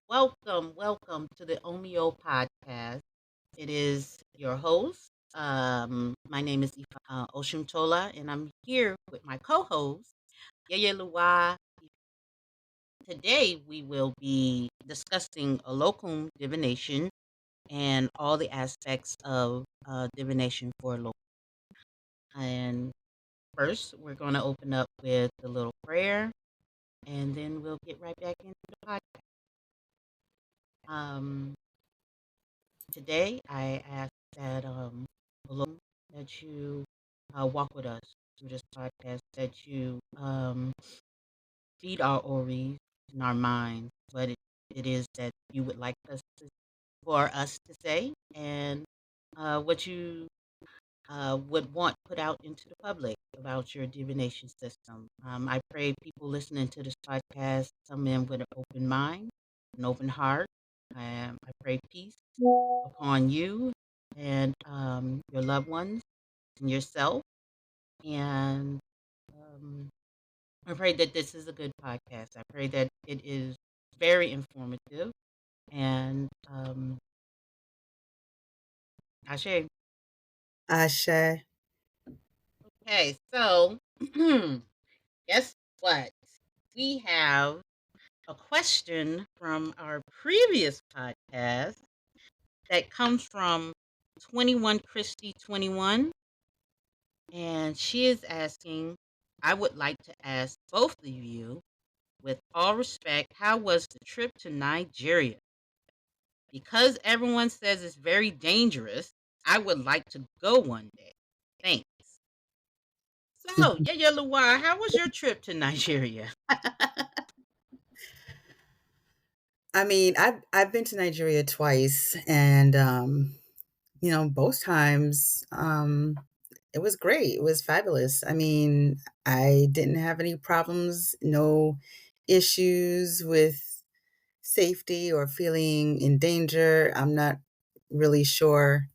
Welcome to the Omi O podcast. It is your host. My name is Oshuntola, and I'm here with my co-host, Yeye Luwa. Today, we will be discussing Olokun divination and all the aspects of divination for Olokun. And first, we're going to open up with a little prayer, and then we'll get right back into the podcast. Um, Today, I ask that alone that you walk with us through this podcast, that you feed our oris and our minds what it is that you would like for us to say, and what you would want put out into the public about your divination system. I pray people listening to this podcast come in with an open mind, an open heart. I pray peace upon you and your loved ones and yourself. And um, I pray that this is a good podcast. I pray that it is very informative. And Ashe. Ashe. Okay, so guess what? We have a question from our previous podcast that comes from 21 Christie 21. And she is asking, I would like to ask both of you, with all respect, how was the trip to Nigeria? Because everyone says it's very dangerous, I would like to go one day. Thanks. So, yeah, Luwa, how was your trip to Nigeria? I mean, I've been to Nigeria twice, and both times it was great. It was fabulous. I mean, I didn't have any problems, no issues with safety or feeling in danger. I'm not really sure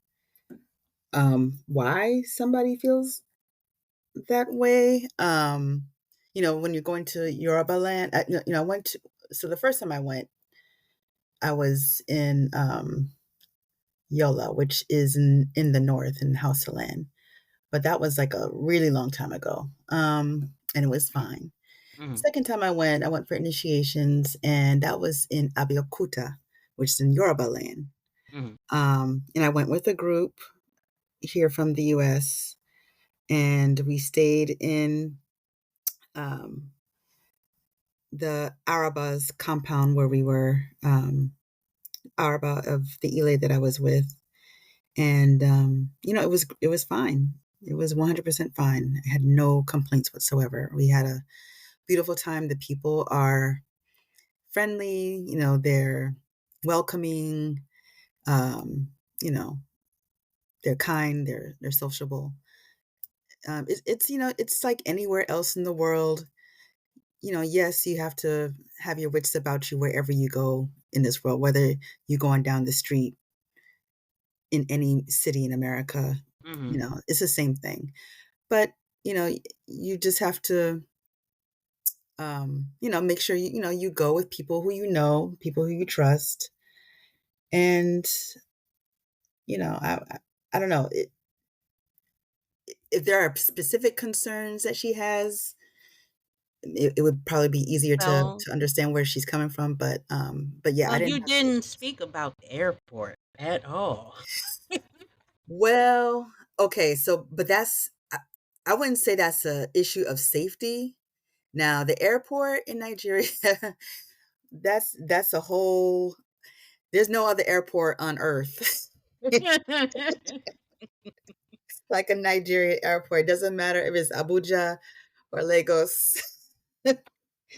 why somebody feels that way. When you're going to Yoruba land, I went to. So the first time I went, I was in Yola, which is in the north in Hausaland. But that was like a really long time ago. And it was fine. Mm-hmm. Second time I went for initiations, and that was in Abeokuta, which is in Yoruba land. Mm-hmm. And I went with a group here from the US, and we stayed in um, the Arabas compound where we were, Araba of the Ile that I was with. And it was fine. It was 100% fine. I had no complaints whatsoever. We had a beautiful time. The people are friendly, they're welcoming, um, you know, they're kind, they're sociable. It's like anywhere else in the world. Yes, you have to have your wits about you wherever you go in this world, whether you're going down the street in any city in America, Mm-hmm. it's the same thing. But, you just have to, make sure you go with people who people who you trust. And, I don't know if there are specific concerns that she has. It would probably be easier to Well, understand where she's coming from. But yeah, I well, didn't you have any didn't issues. speak about the airport at all. Well, okay, so but I wouldn't say that's a issue of safety. Now, the airport in Nigeria, that's a whole there's no other airport on earth like a Nigeria airport. It doesn't matter if it's Abuja or Lagos. the,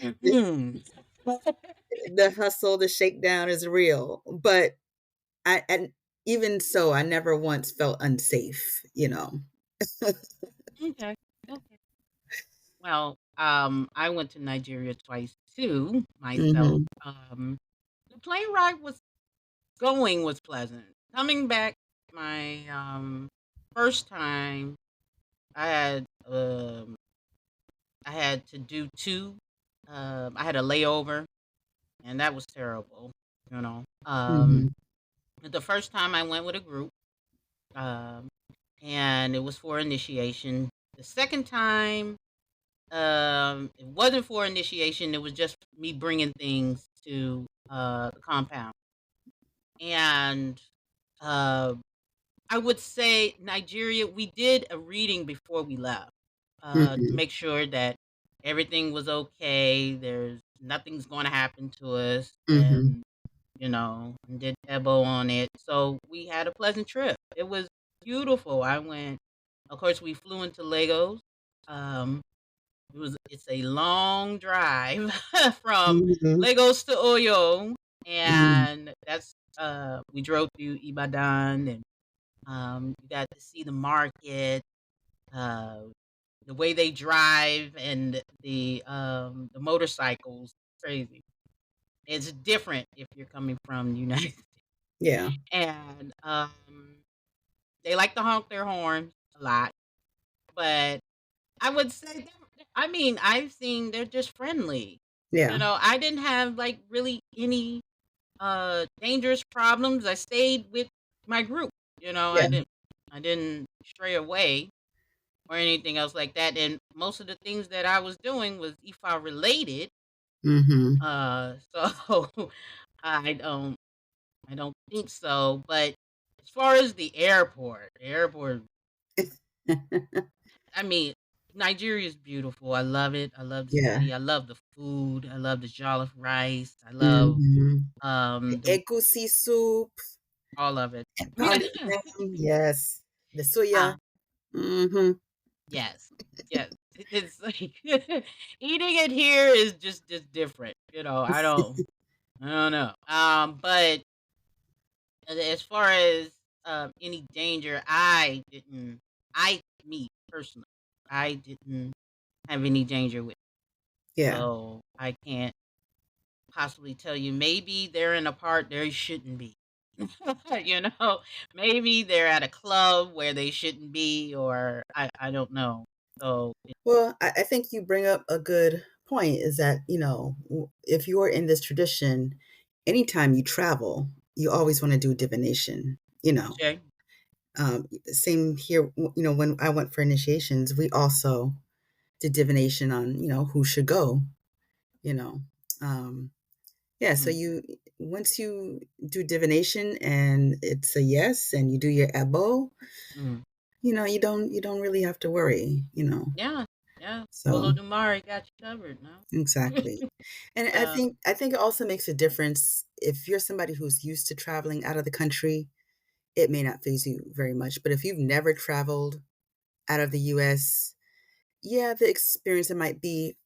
Mhm. the hustle, the shakedown is real. But and even so, I never once felt unsafe. Okay. Okay. Well, I went to Nigeria twice too myself. Hmm. The plane ride was pleasant. Coming back, my first time, I had I had to do two. I had a layover, and that was terrible. you know. Mhm. The first time I went with a group, um, and it was for initiation. The second time, it wasn't for initiation. It was just me bringing things to the compound, and uh, I would say Nigeria. We did a reading before we left to Mhm. make sure that everything was okay. There's nothing's going to happen to us, Mhm. and and did Ebo on it. So we had a pleasant trip. It was beautiful. I went. Of course, we flew into Lagos. Um, it's a long drive from Mhm. Lagos to Oyo, Mhm. and that's we drove through Ibadan, and you got to see the market, uh, the way they drive, and the motorcycles. Crazy. It's different if you're coming from the United States, Yeah. and they like to honk their horns a lot, but I would say I mean, I've seen they're just friendly. Yeah. I didn't have like really any dangerous problems. I stayed with my group. Yeah. I didn't stray away or anything else like that. And most of the things that I was doing was IFA related. Mhm. So I don't I don't think so. But as far as the airport, I mean, Nigeria is beautiful. I love it. I love the Yeah. city. I love the food. I love the jollof rice. I love Mhm. The the egusi soup all of it. and pounded yam, yes. The suya. Ah, Mhm. yes, yes. It's like eating it here is just different. I don't know. But as far as any danger, I didn't. Me personally, I didn't have any danger with. Yeah. So I can't possibly tell you. Maybe they're in a part they shouldn't be. you know, maybe they're at a club where they shouldn't be, or I don't know. So Well, I think you bring up a good point is that, if you're in this tradition, anytime you travel, you always want to do divination, you know. okay. Same here, when I went for initiations, we also did divination on, who should go, you know. Um, yeah, so Mm, once you do divination and it's a yes and you do your ebo, mm. you don't really have to worry, Yeah, yeah. So Olodumare got you covered. No. exactly. And I Yeah. think I think it also makes a difference if you're somebody who's used to traveling out of the country, it may not phase you very much. But if you've never traveled out of the US, yeah, the experience it might be,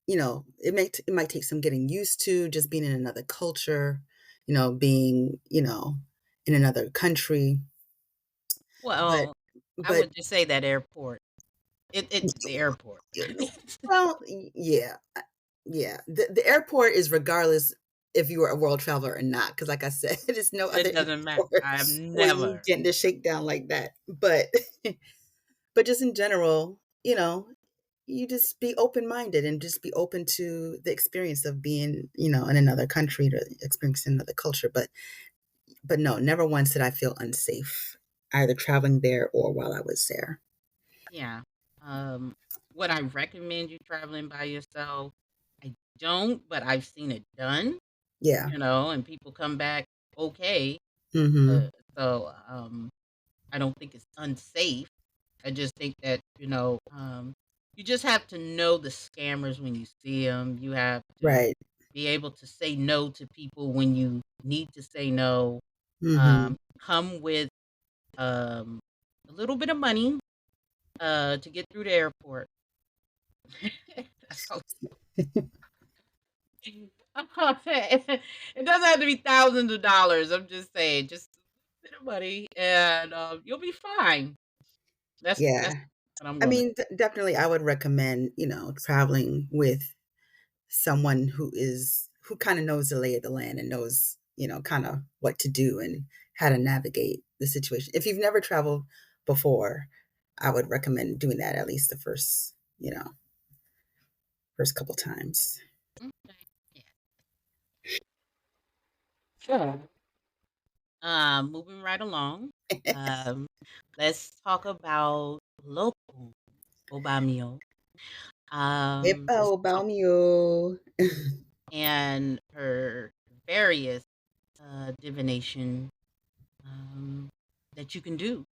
it might take some getting used to just being in another culture, being, in another country. But Well, I but would just say that airport. It's the airport. well, yeah. Yeah, the airport is regardless if you are a world traveler or not, because like I said, there's no other It doesn't matter. airport I have where you never. get the shakedown like that. But but just in general, you just be open-minded and just be open to the experience of being, in another country to experience another culture. But no, never once did I feel unsafe, either traveling there or while I was there. Yeah. Um, would I recommend you traveling by yourself? I don't, but I've seen it done. Yeah. And people come back okay. Uh, Mhm. so I don't think it's unsafe. I just think that you just have to know the scammers when you see them. You have to Right. be able to say no to people when you need to say no. Mhm. Come with um, a little bit of money to get through the airport. That's all. It doesn't have to be thousands of dollars. I'm just saying, just a bit of money, and you'll be fine. That's Yeah. what I'm I gonna. mean, definitely I would recommend, traveling with someone who kind of knows the lay of the land and knows, kind of what to do and how to navigate the situation. If you've never traveled before, I would recommend doing that at least the first couple times. Okay. Yeah. Sure. Moving right along. Um, let's talk about local Obamio. Epa, So, Obamio. and her various divination that you can do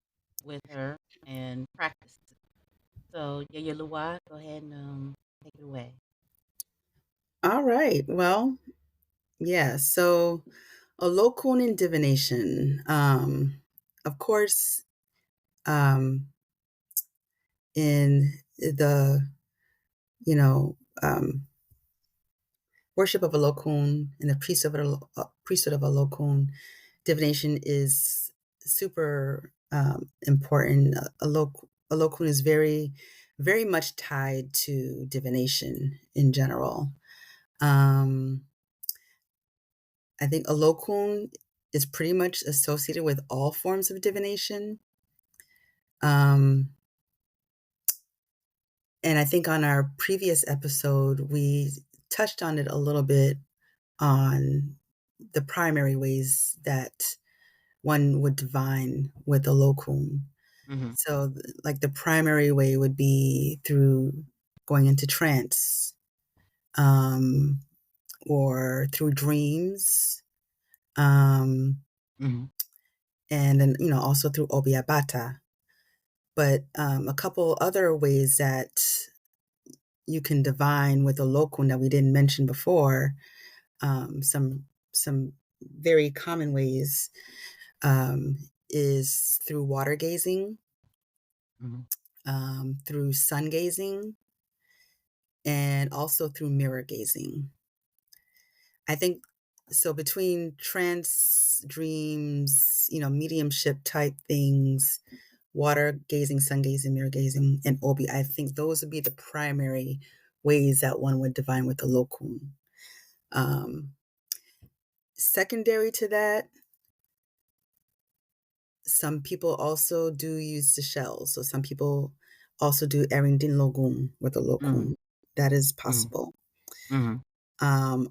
with her and practice. So, Yaya Luwa, go ahead and take it away. All right. Well, yeah. So, Olokun in divination. Of course, um, in the you know worship of Olokun and the priesthood of Olokun, divination is super important. Olokun is very, very much tied to divination in general. Um, I think Olokun is pretty much associated with all forms of divination. Um, and I think on our previous episode, we touched on it a little bit on the primary ways that one would divine with Olokun. Mm-hmm. So, like the primary way would be through going into trance, um, or through dreams, um, Mm-hmm. and then also through obiabata. But a couple other ways that you can divine with Olokun that we didn't mention before, some very common ways, um, is through water gazing, Mm-hmm. through sun gazing, and also through mirror gazing. I think so between trance, dreams, mediumship type things, water gazing, sun gazing, mirror gazing, and obi, I think those would be the primary ways that one would divine with the Olokun. Um, Secondary to that, some people also do use the shells. So some people also do Erindin Logum with the Mm-hmm. Olokun. That is Mm-hmm. possible. Mm-hmm.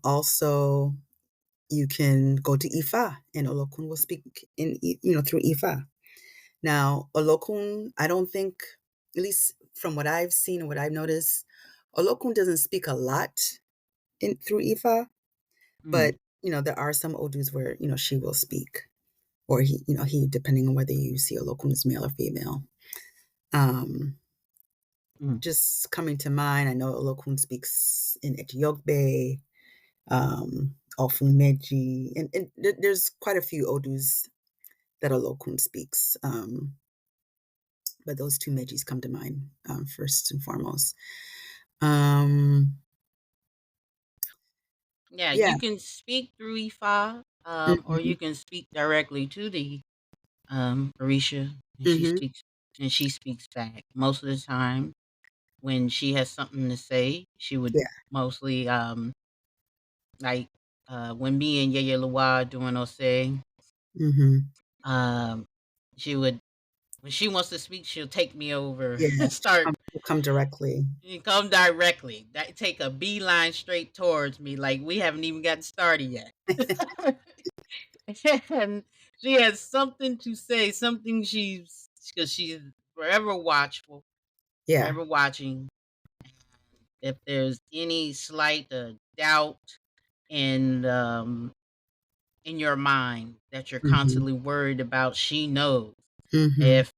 Also, you can go to Ifa, and Olokun will speak through Ifa. Now, Olokun, I don't think, at least from what I've seen and what I've noticed, Olokun doesn't speak a lot in through Ifa, Mm-hmm. but there are some Odus where she will speak, or he, depending on whether you see Olokun as male or female. Um, Mm-hmm. just coming to mind, I know Olokun speaks in Etiogbe, Ofumeji, and there's quite a few Odus that Olokun speaks. But those two Mejis come to mind, first and foremost. Um, Yeah, yeah. you can speak through Ifa, or Mhm, you can speak directly to the Orisha, and mhm, she speaks back. Most of the time, when she has something to say, she would yeah. mostly like when me and Yeye Luwa doing Ose, Mhm, um, she would when she wants to speak, she'll take me over yeah. and start. Will come directly. You come directly. That take a beeline straight towards me, like we haven't even gotten started yet. And she has something to say, something because she's forever watchful, Yeah. forever watching. If there's any slight doubt in in your mind that you're Mhm, constantly worried about, she knows. mhm, If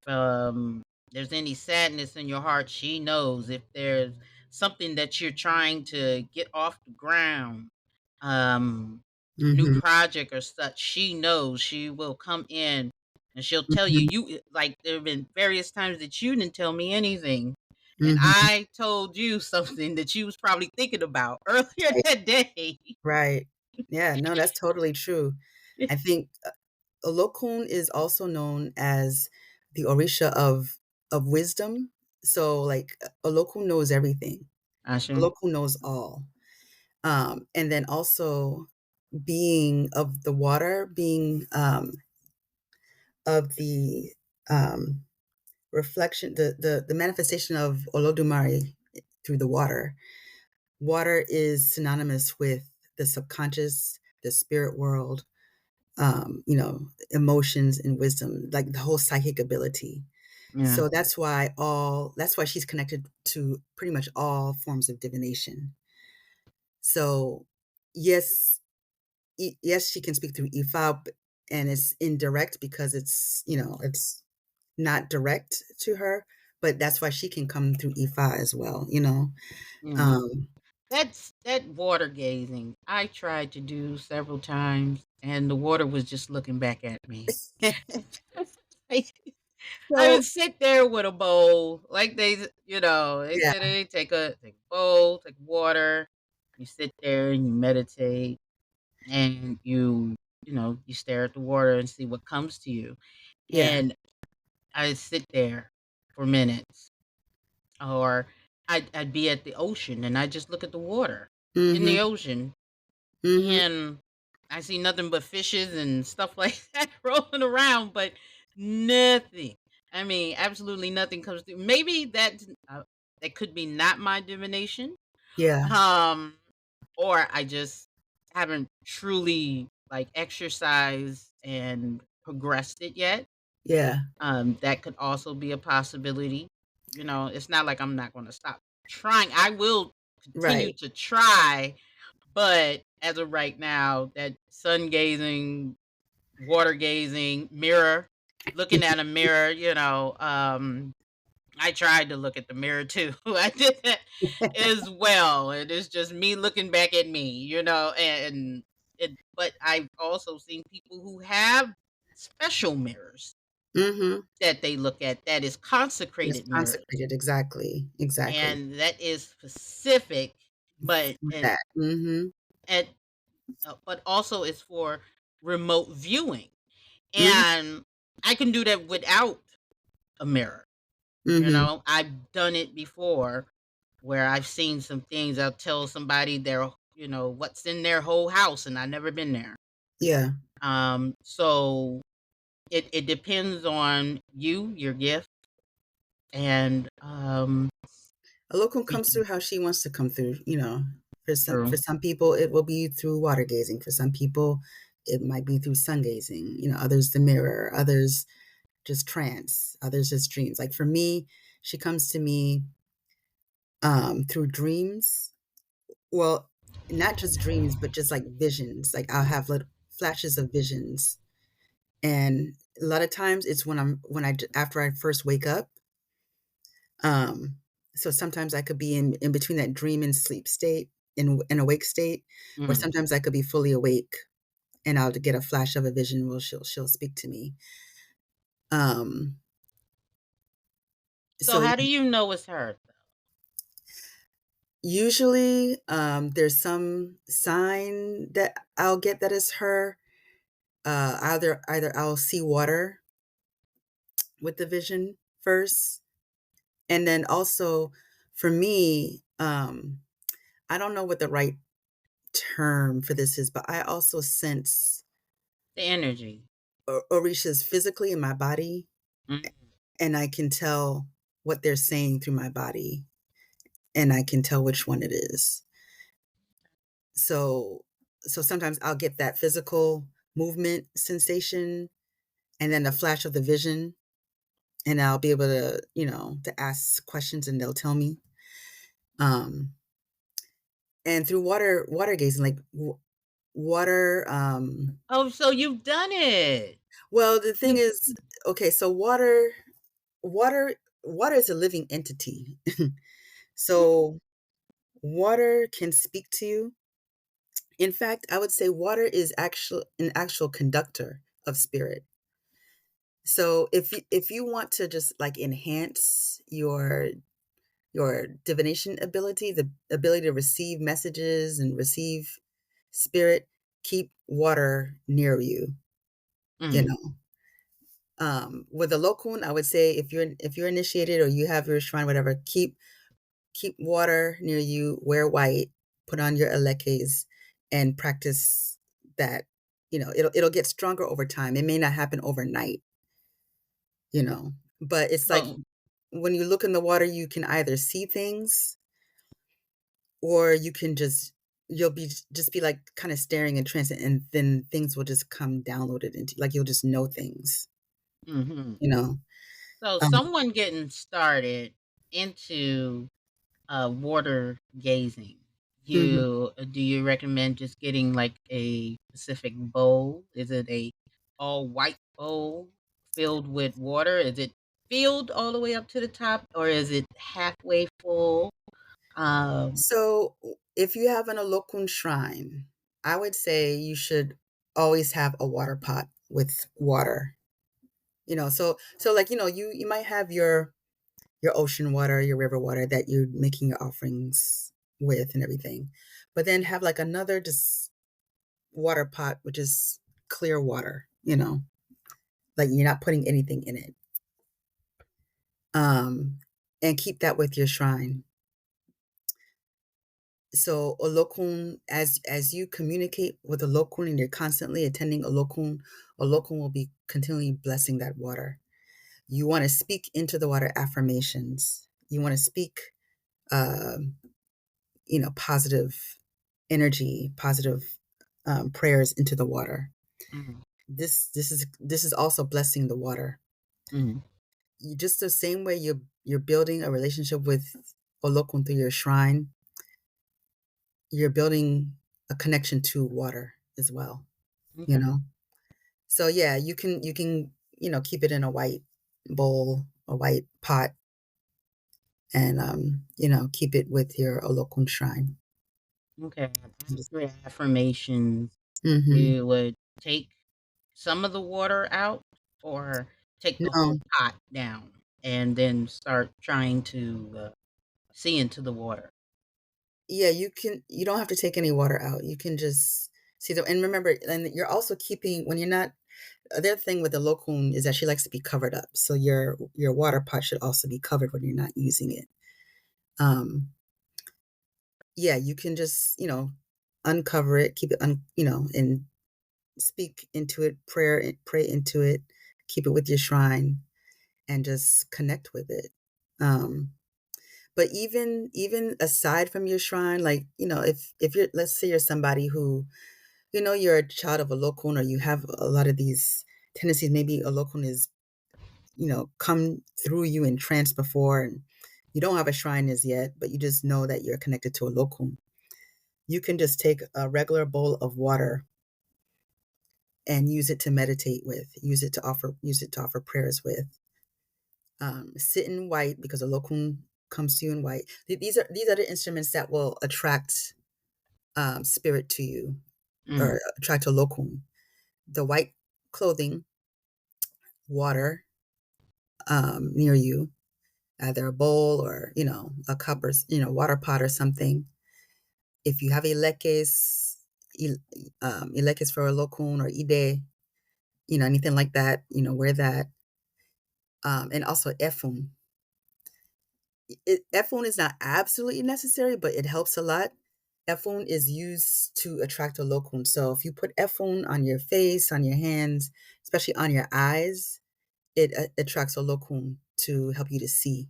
there's any sadness in your heart, she knows. If there's something that you're trying to get off the ground, a new mhm, project or such, she knows. She will come in and she'll tell you. mhm, Like there have been various times that you didn't tell me anything, and mhm. I told you something that you was probably thinking about earlier Right, that day. right. Yeah, no, that's totally true. I think Olokun is also known as the Orisha of wisdom. So, like, Olokun knows everything. Asha. Olokun knows all. And then also being of the water, being of the um, reflection, the manifestation of Olodumare through the water. Water is synonymous with the subconscious, the spirit world, emotions and wisdom, like the whole psychic ability. Yeah. So that's why she's connected to pretty much all forms of divination. So yes, yes, she can speak through Ifa, and it's indirect because it's not direct to her, but that's why she can come through Ifa as well. Yeah. Um, That water gazing, I tried to do several times, and the water was just looking back at me. Like, I so would sit there with a bowl, like they yeah, say they take a bowl, take water, you sit there and you meditate, and you stare at the water and see what comes to you. yeah. And I'd sit there for minutes, or I'd be at the ocean and I just look at the water in the Mhm, ocean, mhm. and I see nothing but fishes and stuff like that rolling around, but nothing. I mean, absolutely nothing comes through. Maybe that could be not my divination, Yeah, um, or I just haven't truly like exercised and progressed it yet. yeah. That could also be a possibility. It's not like I'm not going to stop trying. I will continue Right. to try, but as of right now, that sun gazing, water gazing, mirror, looking at a mirror, I tried to look at the mirror too. I did that as well. And it's just me looking back at me, but I've also seen people who have special mirrors Mhm. that they look at, that is It's consecrated mirrors. consecrated, exactly, exactly. And that is specific, but For and that. Mhm, and but also it's for remote viewing. mhm, And I can do that without a mirror. mhm. I've done it before where I've seen some things. I'll tell somebody what's in their whole house, and I've never been there. Yeah. So it depends on your gift, and Olokun y- comes through how she wants to come through. For true. some people, it will be through water gazing. For some people, it might be through sun gazing. Others the mirror, others just trance, others just dreams. Like for me, she comes to me, through dreams. Well, not just dreams, but just like visions. Like I'll have little flashes of visions, and a lot of times it's after I first wake up. Um, so sometimes I could be in between that dream and sleep state, in awake state, or Mhm. sometimes I could be fully awake and I'll get a flash of a vision where she'll speak to me. Um, So so how do you know it's her? usually, there's some sign that I'll get that is her. Either I'll see water with the vision first, and then also for me, I don't know what the right term for this is, but I also sense The energy. Orishas physically in my body, Mhm. and I can tell what they're saying through my body, and I can tell which one it is. So, so sometimes I'll get that physical movement sensation, and then a flash of the vision, and I'll be able to ask questions, and they'll tell me. Um, and through water gazing, like water. Oh, so you've done it. Well, the thing You is, okay, so water water is a living entity. So water can speak to you. In fact, I would say water is an actual conductor of spirit. So if you want to just like enhance your divination ability, the ability to receive messages and receive spirit, keep water near you, you mm. know. With the Olokun, I would say if you're initiated or you have your shrine, whatever, keep water near you, wear white, put on your elekes, and practice that. It'll get stronger over time. It may not happen overnight, but it's like So when you look in the water, you can either see things or you can just you'll be just be like kind of staring in trance, and then things will just come downloaded into, like, you'll just know things, Mhm. you know. So Um, someone getting started into water gazing, mhm. do you recommend just getting like a specific bowl? Is it a all white bowl filled with water? Is it filled all the way up to the top, or is it halfway full? Um, So if you have an Olokun shrine, I would say you should always have a water pot with water. So like, you might have your ocean water, your river water that you're making your offerings with and everything. But then have like another just water pot, which is clear water, like you're not putting anything in it. Um, and keep that with your shrine. So Olokun, as you communicate with Olokun and you're constantly attending Olokun, Olokun will be continually blessing that water. You want to speak into the water affirmations. You want to speak, um, positive energy, positive prayers into the water. mhm, This is also blessing the water. mhm, You just the same way you're building a relationship with Olokun through your shrine, you're building a connection to water as well. You okay, know. So yeah, you can keep it in a white bowl, a white pot, and keep it with your Olokun shrine. okay. After affirmations, Mm-hmm. you would take some of the water out, or take the whole No, pot down and then start trying to see into the water. yeah, you don't have to take any water out. You can just see the and remember, and you're also keeping when you're not. The other thing with the Olokun is that she likes to be covered up, so your water pot should also be covered when you're not using it. Um, yeah, you can just uncover it, keep it and speak into it, pray into it, keep it with your shrine, and just connect with it. Um, but even aside from your shrine, like if you're, let's say you're somebody who you're a child of a Olokun, or you have a lot of these tendencies. Maybe a Olokun is come through you in trance before, and you don't have a shrine as yet, but you just know that you're connected to a Olokun. You can just take a regular bowl of water and use it to meditate with, use it to offer prayers with. Sit in white because a Olokun comes to you in white. These are the instruments that will attract spirit to you, Mm, or attract a Olokun. The white clothing, water near you, either a bowl or a cup, or water pot or something. If you have il- ilekes for a Olokun or ide, anything like that, wear that. And also efun. Efun is not absolutely necessary, but it helps a lot. Efun is used to attract a Olokun. So if you put efun on your face, on your hands, especially on your eyes, it attracts a Olokun to help you to see,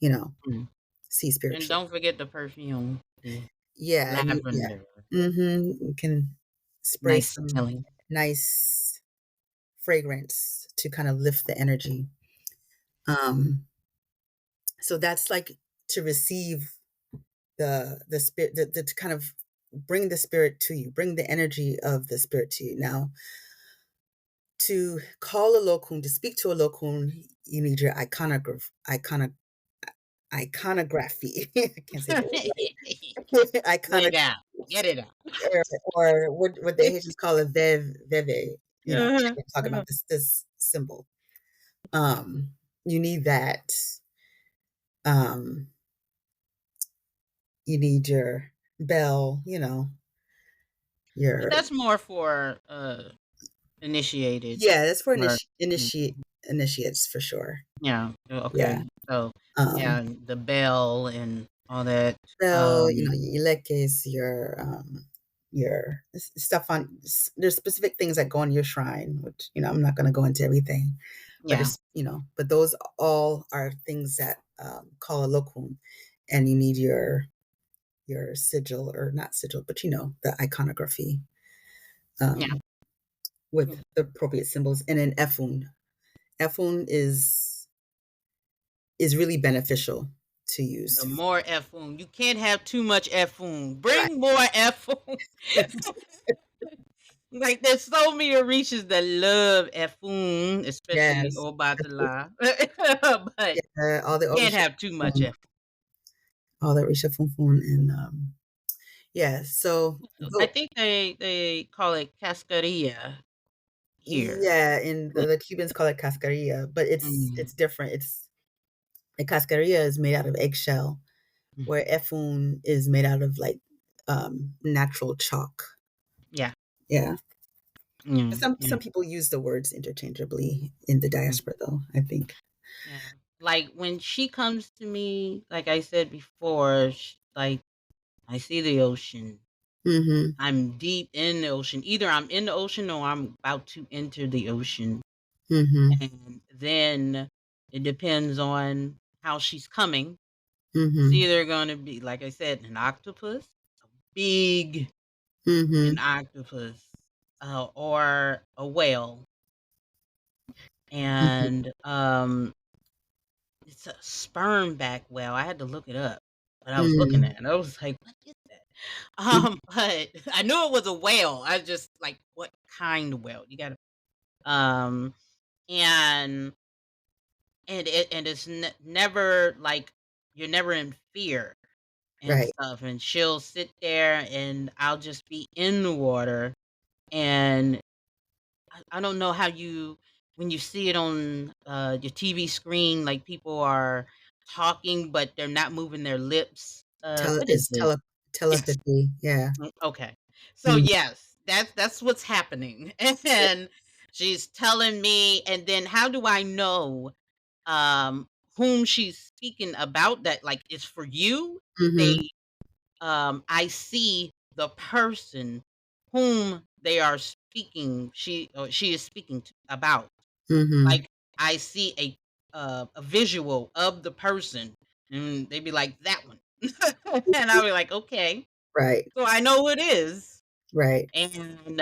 you know, mm. see And spiritually. don't forget the perfume, the Yeah, and yeah. lavender. You can spray Nice some smelling. nice fragrance to kind of lift the energy. Um, so that's like to receive the spirit, to kind of bring the spirit to you, bring the energy of the spirit to you. Now, to call a Olokun, to speak to a Olokun, you need your iconography. I can't say the word right. Get Iconic, it out. Get it out. or what the Haitians call a veve. Uh-huh, I'm talking uh-huh. about this symbol. Um, you need that. Um, you need your bell. But Your that's more for initiated, yeah. That's for or initiates for sure. yeah, Yeah. okay. So Um, yeah, the bell and all that. so Um, your lekes, your stuff there's specific things that go on your shrine, which I'm not going to go into everything, but yeah. it's but those all are things that call a Olokun, and you need your sigil, or not sigil, but the iconography, Yeah. um, with Mm. the appropriate symbols. And then Efun. Efun is really beneficial to The use. more Efun. You can't have too much Efun. Right. Bring more Efun. Like there's so many Orishas that love Efun, especially Yes. Obatala. But Yeah, all the can't Orisha have too much Funfun, Efun. all the Orisha Funfun, and yeah. So, I but think they call it cascarilla here. yeah, and the Cubans call it cascarilla, but Mm, it's different. It's the cascarilla is made out of eggshell, mm, where Efun is made out of like natural chalk. yeah, Yeah. mm, Some yeah, people use the words interchangeably in the mm, diaspora, though, I think. yeah. Like when she comes to me, like I said before, like I see the ocean. Mm-hmm. I'm deep in the ocean. Either I'm in the ocean or I'm about to enter the ocean. Mm-hmm. And then it depends on how she's coming. It's Mm-hmm. either going to be, like I said, an octopus, big an Mm-hmm. octopus, or a whale. Mm-hmm. And it's a sperm back whale. I had to look it up. But I was looking Mm-hmm. at it. I was like, what is that? But I knew it was a whale. I just like what kind of whale? You gotta um and it's never like you're never in fear and Right. stuff. And she'll sit there and I'll just be in the water and I don't know how you when you see it on your TV screen, like people are talking but they're not moving their lips. What is It's it? Yes. telepathy. Yeah. Okay. So Mm-hmm. yes, that's what's happening. And she's telling me, and then how do I know um whom she's speaking about that like is for you? Mm-hmm. They I see the person whom they are speaking she is speaking to, about. Mm-hmm. Like I see a visual of the person and they be like that one. And I'll be like, okay. Right. So I know who it is. Right. And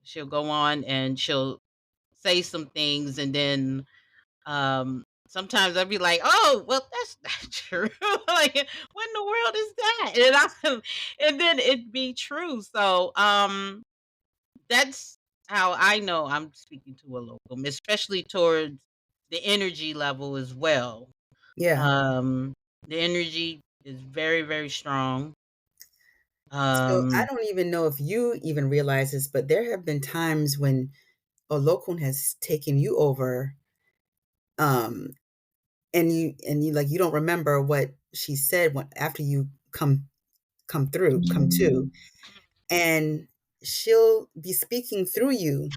she'll go on and she'll say some things and then sometimes I'd be like, "Oh, well, that's not true." Like, what in the world is that? And then it'd be true. So, that's how I know I'm speaking to a local, especially towards the energy level as well. Yeah. Um, the energy is very, very strong. So I Um, don't even know if you even realize this, but there have been times when Olokun has taken you over, um, and you like you don't remember what she said when after you come to, and she'll be speaking through you,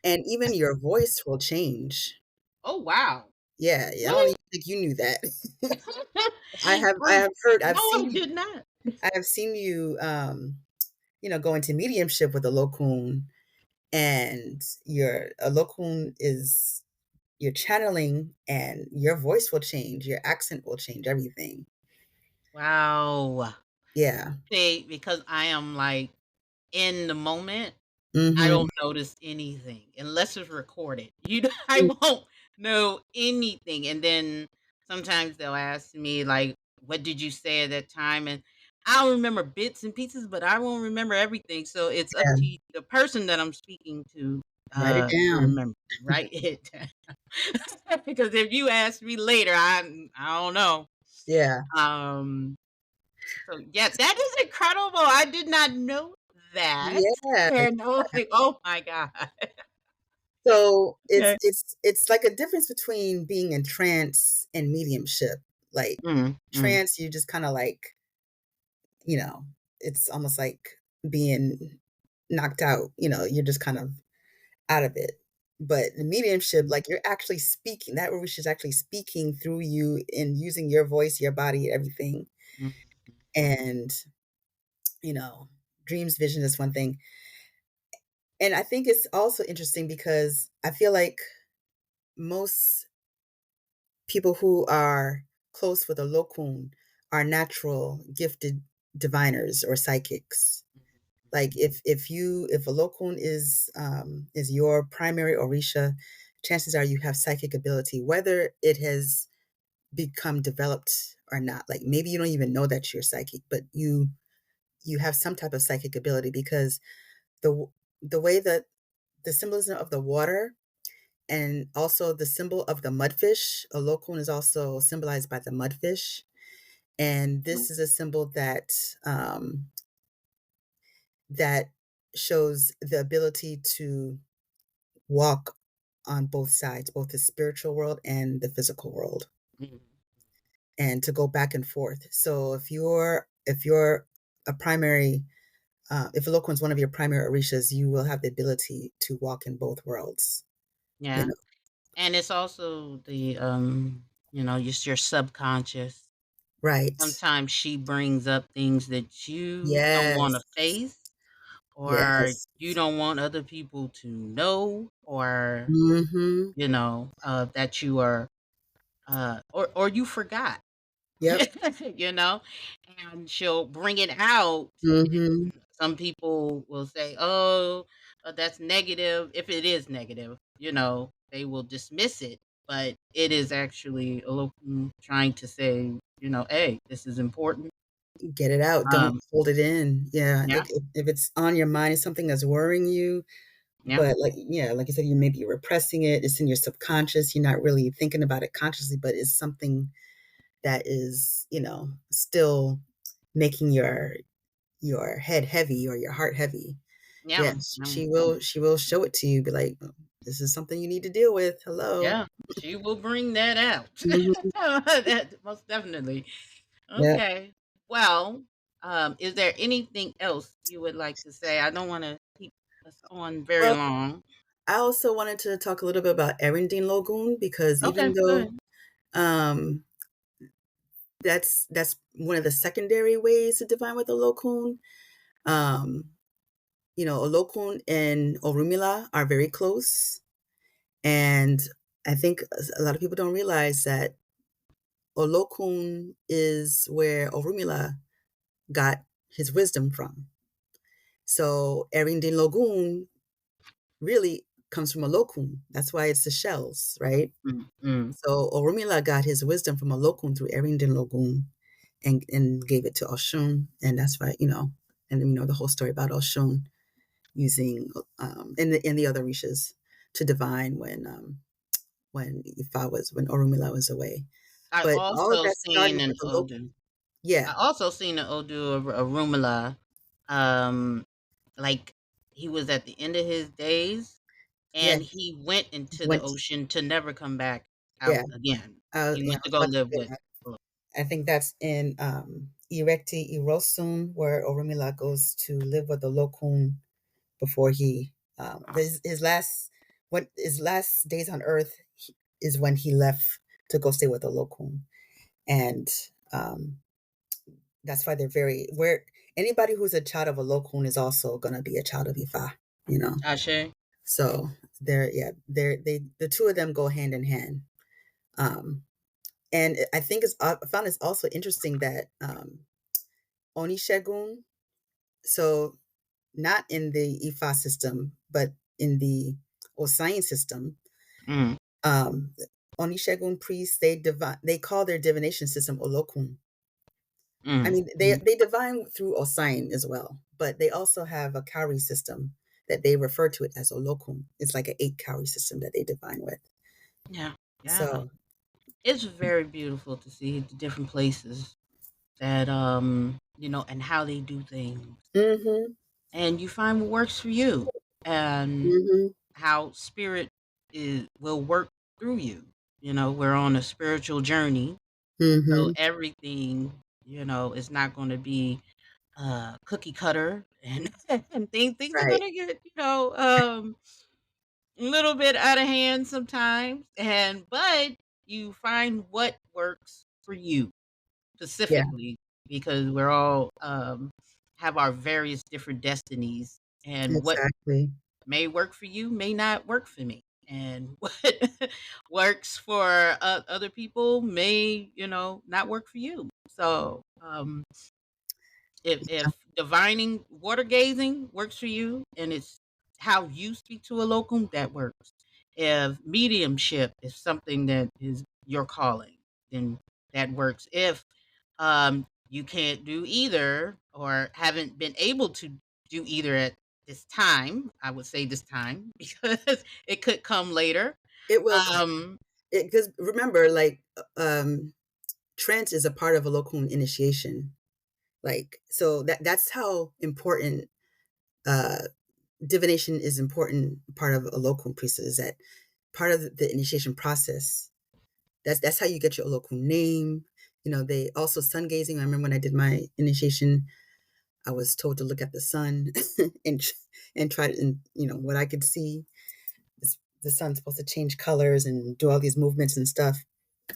and even your voice will change. oh wow, Yeah, yeah. I don't really? even think you knew that. Oh, I've no, I seen you did not. I have seen you go into mediumship with Olokun, and your Olokun is you're channeling, and your voice will change, your accent will change, everything. Wow. Yeah. See, because I am like in the moment, I Mhm. don't notice anything unless it's recorded. I won't know anything. And then sometimes they'll ask me like, "What did you say at that time?" And I'll remember bits and pieces, but I won't remember everything. So it's up Yeah. to the person that I'm speaking Write it to down. remember. Write it down. Because if you ask me later, I don't know. Yeah. Um so yeah, that is incredible. I did not know that. Yeah. And I was like, "Oh my god." So, Okay. it's like a difference between being in trance and mediumship. Like, Mm, mm, trance, you just kinda like, you know, it's almost like being knocked out, you're just kind of out of it. But the mediumship, mm, like, you're actually speaking, that where she's actually speaking through you and using your voice, your body, everything. mm, And, you know, dreams, vision is one thing. And I think it's also interesting because I feel like most people who are close with a Lokun are natural, gifted, diviners or psychics. Like if Olokun is your primary Orisha, chances are you have psychic ability, whether it has become developed or not. Like maybe you don't even know that you're psychic, but you have some type of psychic ability because the the way that the symbolism of the water and also the symbol of the mudfish, Olokun is also symbolized by the mudfish. And this is a symbol um, that shows the ability to walk on both sides, both the spiritual world and the physical world, Mhm. and to go back and forth. So if you're a primary if Olokun is one of your primary orishas, you will have the ability to walk in both worlds. You Yeah. know, And it's also the, just your subconscious. right? Sometimes she brings up things that you don't wanna Yes, face, or yes. you don't want other people to know, or, Mm-hmm. that you are, or you forgot. Yep. you know, and she'll bring it out. Mm-hmm. Some people will say, "Oh, that's negative." If it is negative, they will dismiss it, but it is actually a little trying to say, "Hey, this is important." Get it out. Don't Um, hold it in. Yeah. yeah, If it's on your mind, it's something that's worrying you, yeah, but like, yeah, like you said, you may be repressing it. It's in your subconscious. You're not really thinking about it consciously, but it's something that is, still making your head heavy or your heart heavy. yeah, Yes, she will show it to you, be like, "Oh, this is something you need to deal with. Hello." yeah. She will bring that out. Mhm. That, most definitely. Yeah. Okay. Well, is there anything else you would like to say? I don't want to keep us on very Well, long. I also wanted to talk a little bit about Erindin Logun because Okay, even good. though um that's one of the secondary ways to divine with Olokun, um, Olokun and Orumila are very close. And I think a lot of people don't realize that Olokun is where Orumila got his wisdom from. So Erindin Logun really comes from Olokun. That's why it's the shells, right? Mm, mm. So Orumila got his wisdom from Olokun through Erindin Logun and gave it to Oshun. And that's why, and the whole story about Oshun using and the other rishas to divine when Orumila was away. I But all of also that seen started an with the local. Odu. Yeah. I also seen an Odu of Rumala. Um, like he was at the end of his days, Yeah. and he went into the Went. ocean to never come back Yeah. out again. He Yeah. I went to was go about to live say with. that. I think that's in Erecti Irosum, where Orumila goes to live with the Lokun before he his last what his last days on Earth is when he left to go stay with the Lokun, and um, that's why they're very where anybody who's a child of a Lokun is also gonna be a child of Ifa, you know. Ashe. So the two of them go hand in hand. Um, and I think I found it's also interesting that Onishegun, so not in the Ifa system, but in the Osain system, Mm, um, Onishegun priests they call their divination system Olokun. I mm, mean, they mm. they divine through Osain as well, but they also have a cowrie system that they refer to it as Olokun. It's like an 8 cowrie system that they divine with. Yeah, yeah. So, It's very beautiful to see the different places that and how they do things, mhm, and you find what works for you, and mhm, how spirit will work through you. We're on a spiritual journey, so mhm, everything is not going to be cookie cutter, and and things are right, going to get a little bit out of hand sometimes, but you find what works for you yeah, specifically, because we're all have our various different destinies, and what exactly, may work for you may not work for me, and what works for other people may not work for you. So If divining water gazing works for you and it's how you speak to a locum, that works. If mediumship is something that is your calling, then that works. If you can't do either or haven't been able to do either at this time, I would say this time because it could come later. It will come. Um, Because remember, like, trance is a part of a Olokun initiation. Like, so that's how important uh divination is important part of a Olokun priesthood, is that part of the initiation process. That's how you get your Olokun name. They also sun gazing. I remember when I did my initiation, I was told to look at the sun and and try to, and what I could see. The sun's supposed to change colors and do all these movements and stuff.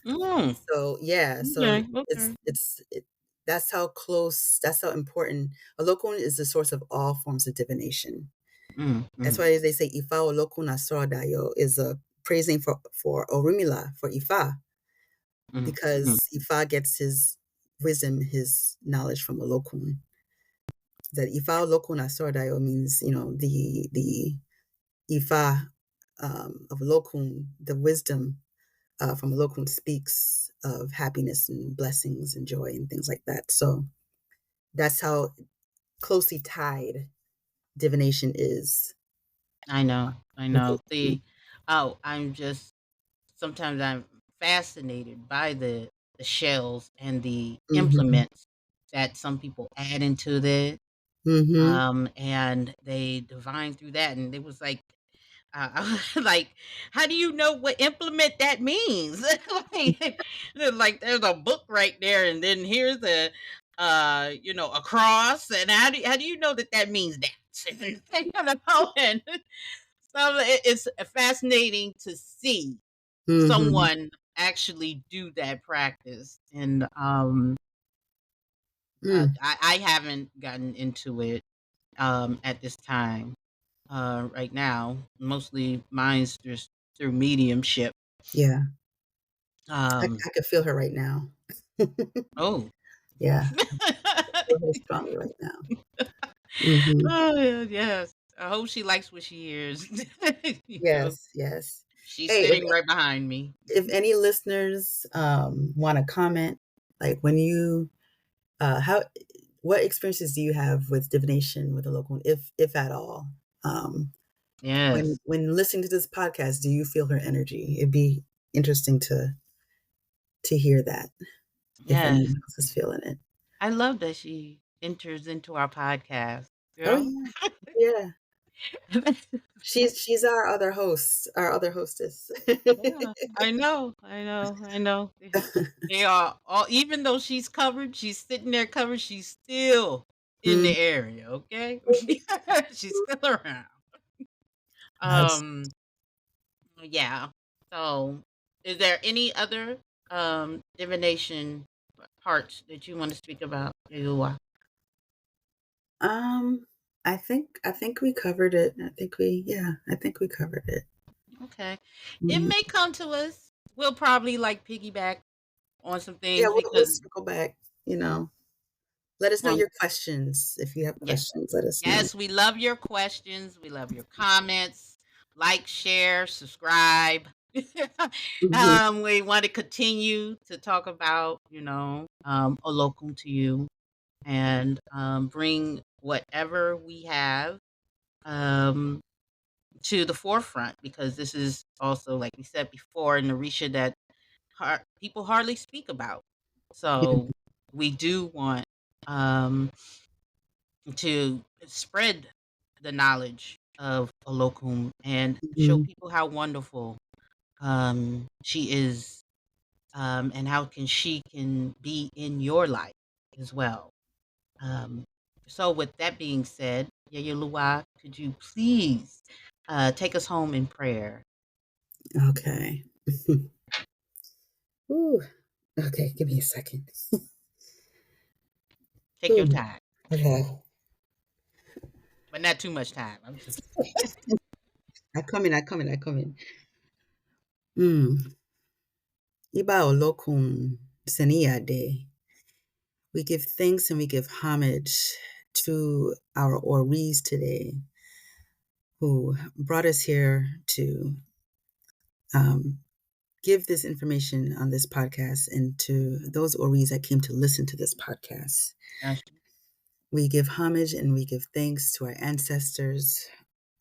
mm, So yeah, so okay, okay. that's how close, that's how important. Olokun is the source of all forms of divination. Mm, That's mm, why they say Ifa Olokun Asorodayo is a praising for Orumila, for Ifa, mm, mm, because Ifa gets his wisdom, his knowledge from Olokun. That Ifa Olokun Asorodayo means, the Ifa of Olokun, the wisdom from Olokun speaks of happiness and blessings and joy and things like that. So that's how closely tied divination is I know, I with know. Olokun. I'm just sometimes I'm fascinated by the shells and the Mm-hmm. implements that some people add into the Mm-hmm. and they divine through that, and it was like, like, how do you know what implement that means? Like, there's a book right there, and then here's a cross, and how do you know that that means that? And so it's fascinating to see Mm-hmm. someone actually do that practice, and Mm. I haven't gotten into it at this time. Right now, mostly mine's just through mediumship. Yeah. I, Um, I could feel her right now. oh. Yeah. I feel her strongly right now. Mm-hmm. Oh, yeah, yes. I hope she likes what she hears. You know, Yes, yes. she's Hey, sitting right behind me. if any listeners want to comment, like when you how what experiences do you have with divination with the local, if at all? Um, when Yes, when listening to this podcast, do you feel her energy? It'd be interesting to hear that, if yes. anyone else is feeling it. I love that she enters into our podcast. Oh Yeah. yeah, yeah. She's our other host, our other hostess. Yeah, I know, I know, I know. They are all, even though she's covered, she's sitting there covered, she's still in the Mm, area, okay? She's still around. yes. Um, yeah. So, is there any other divination parts that you want to speak about? Yua? Um, I think we covered it. I think we covered it. Okay. It Mhm. may come to us. We'll probably like piggyback on some Yeah, things we'll because circle back. Let us know um your questions. If you have yeah. questions, let us know. Yes, we love your questions. We love your comments. Like, share, subscribe. Mhm. We want to continue to talk about, Olokun to you and bring whatever we have um, to the forefront because this is also, like we said before, in Orisha that people hardly speak about. So we do want um, to spread the knowledge of Olokun and show Mhm. people how wonderful she is, and how can she can be in your life as well. Um, so with that being said, Yayalua, could you please take us home in prayer? Okay. Ooh. Okay, give me a second. Take your Ooh. time, Okay. but not too much time. I'm just I come in, I come in, I come in. Mm. Iba olokun seniade. We give thanks and we give homage to our Oris today, who brought us here to um, give this information on this podcast, and to those Oris that came to listen to this podcast. Ashe. We give homage and we give thanks to our ancestors,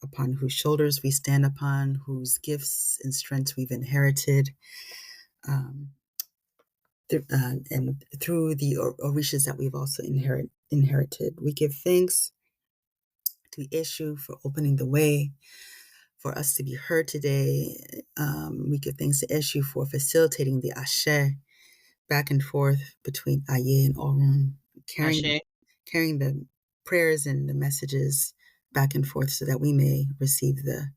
upon whose shoulders we stand upon, whose gifts and strengths we've inherited, um, and through the orishas that we've also inherited. We give thanks to Eshu for opening the way for us to be heard today. We give thanks to Eshu for facilitating the ashe back and forth between Aye and Orun, Ashe. carrying the prayers and the messages back and forth so that we may receive the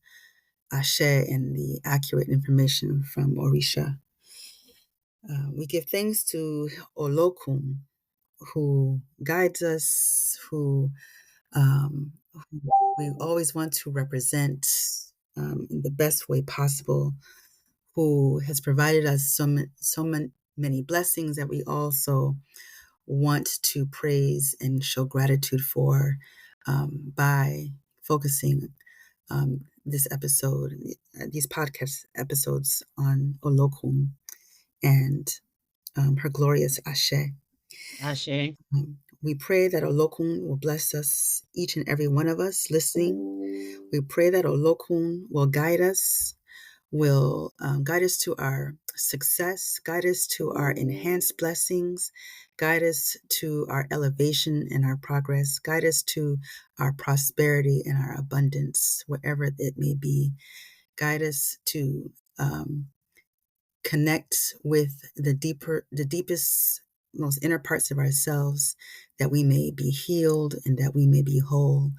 ashe and the accurate information from Orisha. We give thanks to Olokun, who guides us, who we always want to represent in the best way possible, who has provided us many blessings that we also want to praise and show gratitude for, by focusing this episode, these podcast episodes on Olokun and her glorious Ashe. Ashe. We pray that Olokun will bless us, each and every one of us listening. We pray that Olokun will guide us, guide us to our success, guide us to our enhanced blessings, guide us to our elevation and our progress, guide us to our prosperity and our abundance, wherever it may be. Guide us to connect with the deepest, most inner parts of ourselves, that we may be healed and that we may be whole,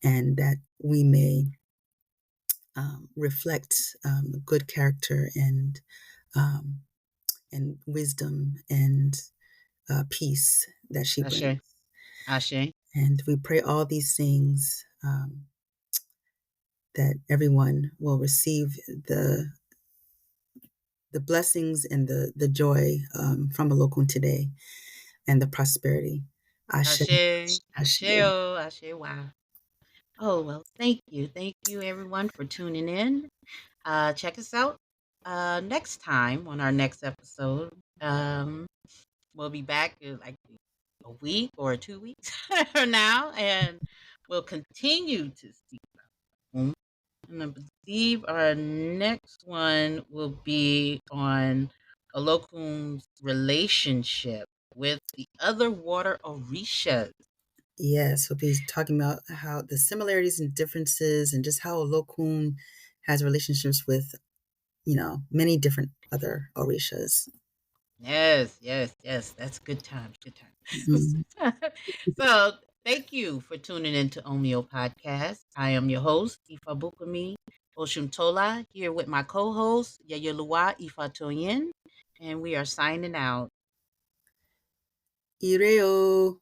and that we may reflect good character um, and wisdom and peace that she brings. Ashe. Ashe. And we pray all these things, that everyone will receive the blessings and the joy from Olokun today, and the prosperity. Ashe. Ashe. Ashe. Asheo. Ashe. Wow. Oh, well, thank you. Thank you, everyone, for tuning in. Check us out next time on our next episode. We'll be back in like a week or 2 weeks from now, and we'll continue to speak about it. And I believe our next one will be on Olokun's relationship with the other water orishas. Yes, we'll be talking about how the similarities and differences, and just how Olokun has relationships with, many different other Orishas. Yes, yes, yes. That's good times. Good times. Mhm. So thank you for tuning in to Omi O Podcast. I am your host, Ifa Bukumi Oshuntola, here with my co-host, Yayelua Ifa Toyin, and we are signing out. Ireo.